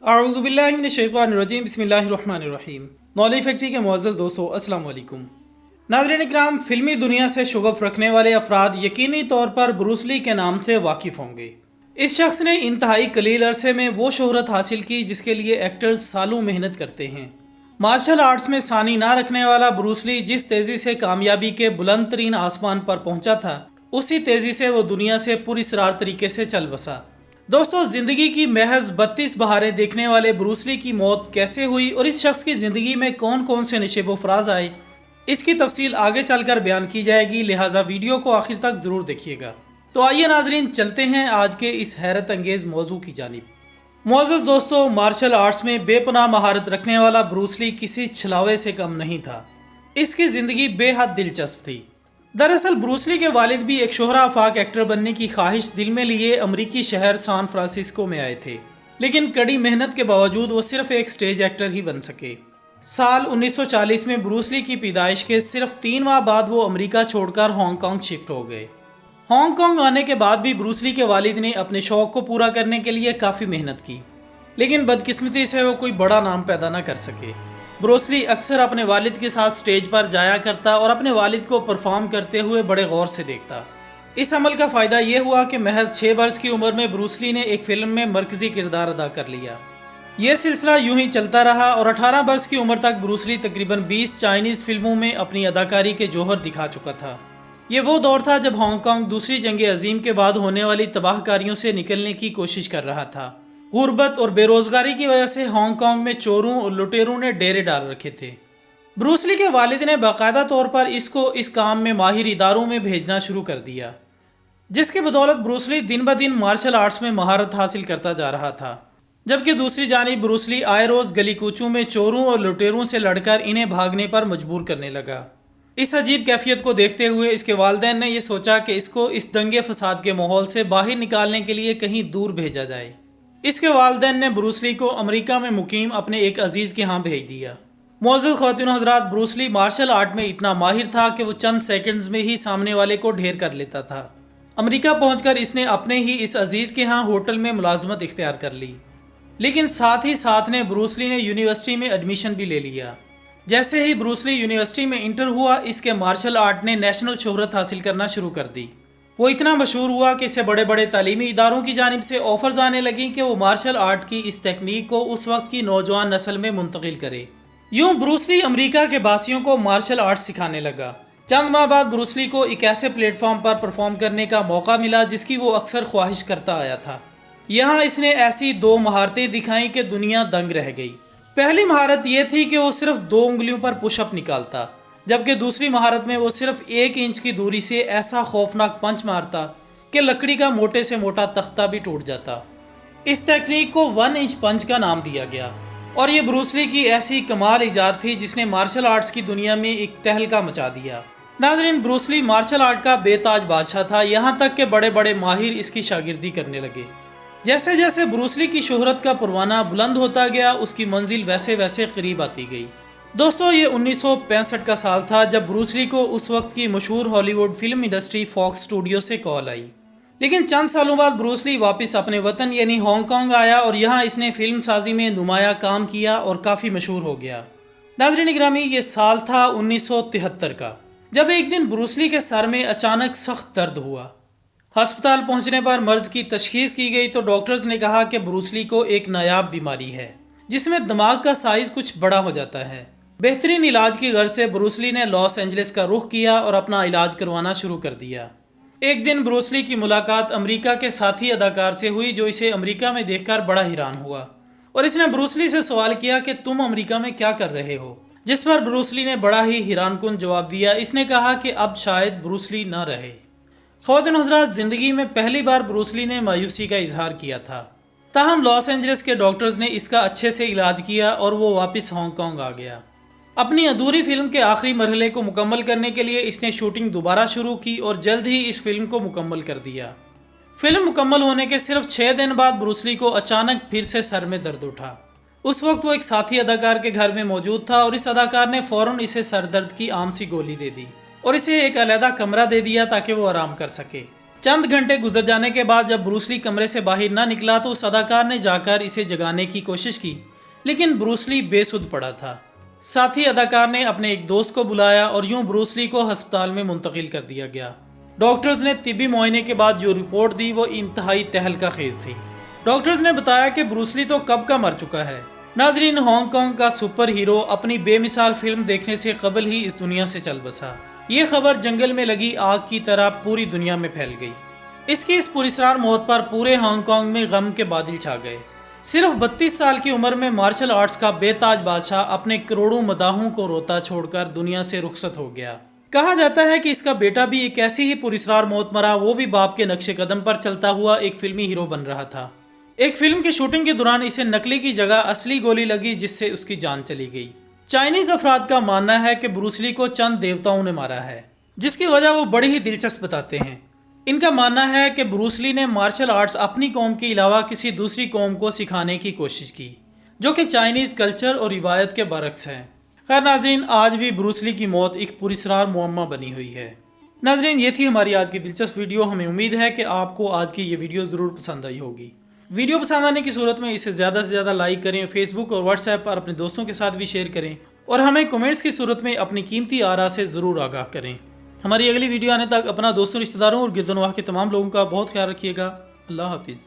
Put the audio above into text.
اعوذ باللہ من الشیطان الرجیم، بسم اللہ الرحمن الرحیم۔ نالج فیکٹری کے معزز دوستو، السلام علیکم۔ ناظرین اکرام، فلمی دنیا سے شغف رکھنے والے افراد یقینی طور پر بروس لی کے نام سے واقف ہوں گے۔ اس شخص نے انتہائی قلیل عرصے میں وہ شہرت حاصل کی جس کے لیے ایکٹرز سالوں محنت کرتے ہیں۔ مارشل آرٹس میں ثانی نہ رکھنے والا بروس لی جس تیزی سے کامیابی کے بلند ترین آسمان پر پہنچا تھا، اسی تیزی سے وہ دنیا سے پراسرار طریقے سے چل بسا۔ دوستو، زندگی کی محض 32 بہاریں دیکھنے والے بروس لی کی موت کیسے ہوئی اور اس شخص کی زندگی میں کون کون سے نشیب و فراز آئے، اس کی تفصیل آگے چل کر بیان کی جائے گی، لہٰذا ویڈیو کو آخر تک ضرور دیکھیے گا۔ تو آئیے ناظرین، چلتے ہیں آج کے اس حیرت انگیز موضوع کی جانب۔ معزز دوستو، مارشل آرٹس میں بے پناہ مہارت رکھنے والا بروس لی کسی چھلاوے سے کم نہیں تھا۔ اس کی زندگی بے حد دلچسپ تھی۔ دراصل بروس لی کے والد بھی ایک شہرہ آفاق ایکٹر بننے کی خواہش دل میں لیے امریکی شہر سان فرانسسکو میں آئے تھے، لیکن کڑی محنت کے باوجود وہ صرف ایک سٹیج ایکٹر ہی بن سکے۔ سال 1940 میں بروس لی کی پیدائش کے صرف 3 ماہ بعد وہ امریکہ چھوڑ کر ہانگ کانگ شفٹ ہو گئے۔ ہانگ کانگ آنے کے بعد بھی بروس لی کے والد نے اپنے شوق کو پورا کرنے کے لیے کافی محنت کی، لیکن بدقسمتی سے وہ کوئی بڑا نام پیدا نہ کر سکے۔ بروس لی اکثر اپنے والد کے ساتھ سٹیج پر جایا کرتا اور اپنے والد کو پرفارم کرتے ہوئے بڑے غور سے دیکھتا۔ اس عمل کا فائدہ یہ ہوا کہ محض 6 برس کی عمر میں بروس لی نے ایک فلم میں مرکزی کردار ادا کر لیا۔ یہ سلسلہ یوں ہی چلتا رہا اور 18 برس کی عمر تک بروس لی تقریباً 20 چائنیز فلموں میں اپنی اداکاری کے جوہر دکھا چکا تھا۔ یہ وہ دور تھا جب ہانگ کانگ دوسری جنگ عظیم کے بعد ہونے والی تباہ کاریوں سے نکلنے کی کوشش کر رہا تھا۔ غربت اور بے روزگاری کی وجہ سے ہانگ کانگ میں چوروں اور لٹیروں نے ڈیرے ڈال رکھے تھے۔ بروس لی کے والد نے باقاعدہ طور پر اس کو اس کام میں ماہر اداروں میں بھیجنا شروع کر دیا، جس کی بدولت بروس لی دن بدن مارشل آرٹس میں مہارت حاصل کرتا جا رہا تھا، جبکہ دوسری جانب بروس لی آئے روز گلی کوچوں میں چوروں اور لٹیروں سے لڑ کر انہیں بھاگنے پر مجبور کرنے لگا۔ اس عجیب کیفیت کو دیکھتے ہوئے اس کے والدین نے یہ سوچا کہ اس کو اس دنگے فساد کے ماحول سے باہر نکالنے کے لیے کہیں دور بھیجا جائے۔ اس کے والدین نے بروس لی کو امریکہ میں مقیم اپنے ایک عزیز کے ہاں بھیج دیا۔ معزز خواتین و حضرات، بروس لی مارشل آرٹ میں اتنا ماہر تھا کہ وہ چند سیکنڈز میں ہی سامنے والے کو ڈھیر کر لیتا تھا۔ امریکہ پہنچ کر اس نے اپنے ہی اس عزیز کے ہاں ہوٹل میں ملازمت اختیار کر لی، لیکن ساتھ ہی ساتھ نے بروس لی نے یونیورسٹی میں ایڈمیشن بھی لے لیا۔ جیسے ہی بروس لی یونیورسٹی میں انٹر ہوا، اس کے مارشل آرٹ نے نیشنل شہرت حاصل کرنا شروع کر دی۔ وہ اتنا مشہور ہوا کہ اسے بڑے بڑے تعلیمی اداروں کی جانب سے آفرز آنے لگیں کہ وہ مارشل آرٹ کی اس تکنیک کو اس وقت کی نوجوان نسل میں منتقل کرے۔ یوں بروس لی امریکہ کے باسیوں کو مارشل آرٹ سکھانے لگا۔ چند ماہ بعد بروس لی کو ایک ایسے پلیٹ فارم پر پرفارم کرنے کا موقع ملا جس کی وہ اکثر خواہش کرتا آیا تھا۔ یہاں اس نے ایسی 2 مہارتیں دکھائیں کہ دنیا دنگ رہ گئی۔ پہلی مہارت یہ تھی کہ وہ صرف 2 انگلیوں پر پش اپ نکالتا، جبکہ دوسری مہارت میں وہ صرف 1 انچ کی دوری سے ایسا خوفناک پنچ مارتا کہ لکڑی کا موٹے سے موٹا تختہ بھی ٹوٹ جاتا۔ اس تکنیک کو 1 انچ پنچ کا نام دیا گیا، اور یہ بروس لی کی ایسی کمال ایجاد تھی جس نے مارشل آرٹس کی دنیا میں ایک تہلکہ مچا دیا۔ ناظرین، بروس لی مارشل آرٹ کا بے تاج بادشاہ تھا، یہاں تک کہ بڑے بڑے ماہر اس کی شاگردی کرنے لگے۔ جیسے جیسے بروس لی کی شہرت کا پروانہ بلند ہوتا گیا، اس کی منزل ویسے ویسے قریب آتی گئی۔ دوستو، یہ 1965 کا سال تھا جب بروس لی کو اس وقت کی مشہور ہالی would film industry Fox studio سے کال آئی، لیکن چند سالوں بعد بروس لی واپس اپنے وطن یعنی ہانگ کانگ آیا اور یہاں اس نے فلم سازی میں نمایاں کام کیا اور کافی مشہور ہو گیا۔ ناظرین اکرامی، یہ سال تھا 1973 کا، جب ایک دن بروس لی کے سر میں اچانک سخت درد ہوا۔ ہسپتال پہنچنے پر مرض کی تشخیص کی گئی تو ڈاکٹرز نے کہا کہ بروس لی کو ایک نایاب بیماری ہے جس میں دماغ کا سائز کچھ بڑا ہو جاتا ہے۔ بہترین علاج کی غرض سے بروس لی نے لاس اینجلس کا رخ کیا اور اپنا علاج کروانا شروع کر دیا۔ ایک دن بروس لی کی ملاقات امریکہ کے ساتھی اداکار سے ہوئی جو اسے امریکہ میں دیکھ کر بڑا حیران ہوا، اور اس نے بروس لی سے سوال کیا کہ تم امریکہ میں کیا کر رہے ہو، جس پر بروس لی نے بڑا ہی حیران کن جواب دیا۔ اس نے کہا کہ اب شاید بروس لی نہ رہے۔ خواتین و حضرات، زندگی میں پہلی بار بروس لی نے مایوسی کا اظہار کیا تھا، تاہم لاس اینجلس کے ڈاکٹرز نے اس کا اچھے سے علاج کیا اور وہ واپس ہانگ کانگ آ گیا۔ اپنی ادھوری فلم کے آخری مرحلے کو مکمل کرنے کے لیے اس نے شوٹنگ دوبارہ شروع کی اور جلد ہی اس فلم کو مکمل کر دیا۔ فلم مکمل ہونے کے صرف 6 دن بعد بروس لی کو اچانک پھر سے سر میں درد اٹھا۔ اس وقت وہ ایک ساتھی اداکار کے گھر میں موجود تھا اور اس اداکار نے فوراً اسے سر درد کی عام سی گولی دے دی اور اسے ایک علیحدہ کمرہ دے دیا تاکہ وہ آرام کر سکے۔ چند گھنٹے گزر جانے کے بعد جب بروس لی کمرے سے باہر نہ نکلا تو اس اداکار نے جا کر اسے جگانے کی کوشش کی، لیکن بروس لی بے سدھ پڑا تھا۔ ساتھ ہی اداکار نے اپنے ایک دوست کو بلایا اور یوں بروس لی کو ہسپتال میں منتقل کر دیا گیا۔ ڈاکٹرز نے طبی معائنے کے بعد جو رپورٹ دی وہ انتہائی تہلکہ خیز تھی۔ ڈاکٹرز نے بتایا کہ بروس لی تو کب کا مر چکا ہے۔ ناظرین، ہانگ کانگ کا سپر ہیرو اپنی بے مثال فلم دیکھنے سے قبل ہی اس دنیا سے چل بسا۔ یہ خبر جنگل میں لگی آگ کی طرح پوری دنیا میں پھیل گئی۔ اس کی اس پراسرار موت پر پورے ہانگ کانگ میں غم کے بادل چھا گئے۔ صرف 32 سال کی عمر میں مارشل آرٹس کا بے تاج بادشاہ اپنے کروڑوں مداحوں کو روتا چھوڑ کر دنیا سے رخصت ہو گیا۔ کہا جاتا ہے کہ اس کا بیٹا بھی ایک ایسی ہی پراسرار موت مرا، وہ بھی باپ کے نقش قدم پر چلتا ہوا ایک فلمی ہیرو بن رہا تھا۔ ایک فلم کی شوٹنگ کے دوران اسے نکلی کی جگہ اصلی گولی لگی جس سے اس کی جان چلی گئی۔ چائنیز افراد کا ماننا ہے کہ بروس لی کو چند دیوتاؤں نے مارا ہے، جس کی وجہ وہ بڑی ہی دلچسپ بتاتے ہیں۔ ان کا ماننا ہے کہ بروس لی نے مارشل آرٹس اپنی قوم کے علاوہ کسی دوسری قوم کو سکھانے کی کوشش کی، جو کہ چائنیز کلچر اور روایت کے برعکس ہے۔ خیر ناظرین، آج بھی بروس لی کی موت ایک پراسرار معمہ بنی ہوئی ہے۔ ناظرین، یہ تھی ہماری آج کی دلچسپ ویڈیو۔ ہمیں امید ہے کہ آپ کو آج کی یہ ویڈیو ضرور پسند آئی ہوگی۔ ویڈیو پسند آنے کی صورت میں اسے زیادہ سے زیادہ لائک کریں، فیس بک اور واٹس ایپ پر اپنے دوستوں کے ساتھ بھی شیئر کریں، اور ہمیں کمنٹس کی صورت میں اپنی قیمتی آراء سے ضرور آگاہ کریں۔ ہماری اگلی ویڈیو آنے تک اپنا دوستوں، رشتہ داروں اور گرد و نواح کے تمام لوگوں کا بہت خیال رکھیے گا۔ اللہ حافظ۔